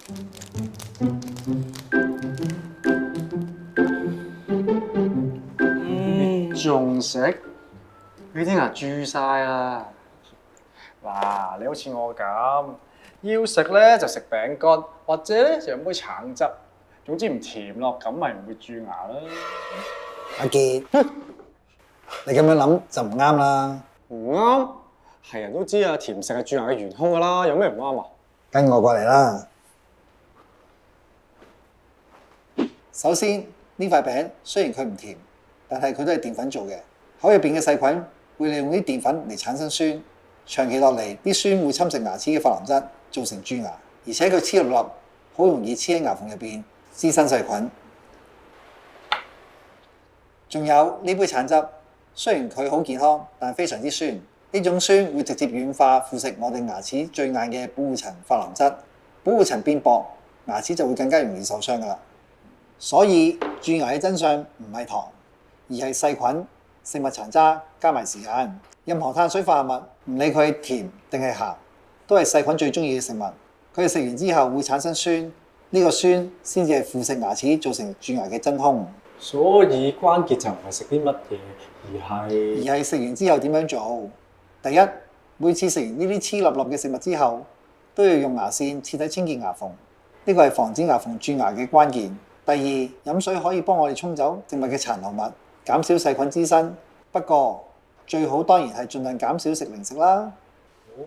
仲食？呢啲牙蛀晒啦！嗱，你好似我咁，要食咧就食餅乾，或者咧就飲杯橙汁，總之唔甜咯，咁咪唔會蛀牙啦。阿傑，你咁樣諗就唔啱啦。唔啱，係人都知啊，甜食係蛀牙嘅元兇噶啦，有咩唔啱啊？跟我過嚟啦。首先，呢塊餅雖然佢唔甜，但係佢都係澱粉做嘅，口入邊嘅細菌會利用啲澱粉嚟產生酸，長期落嚟啲酸會侵蝕牙齒嘅琺瑯質，造成蛀牙，而且佢黐粒粒，好容易黐喺牙縫入邊，滋生細菌。仲有呢杯橙汁，雖然佢好健康，但非常之酸。呢種酸會直接軟化腐蝕我哋牙齒最硬嘅保護層琺瑯質，保護層變薄，牙齒就會更加容易受傷噶啦。所以蛀牙嘅真相唔係糖，而係細菌、食物殘渣加埋時間。任何碳水化合物，唔理佢係甜定係鹹，都係細菌最中意嘅食物。佢哋食完之後會產生酸，呢個酸先至係腐蝕牙齒造成蛀牙嘅真兇。所以關鍵就唔係食啲乜嘢，而係食完之後點樣做？第一，每次食完呢啲黐粒粒嘅食物之後，都要用牙線徹底清潔牙縫，呢個係防止牙縫蛀牙嘅關鍵。第二，飲水可以幫我哋沖走食物嘅殘留物，減少細菌滋生。不過最好當然係盡量減少食零食啦。哦，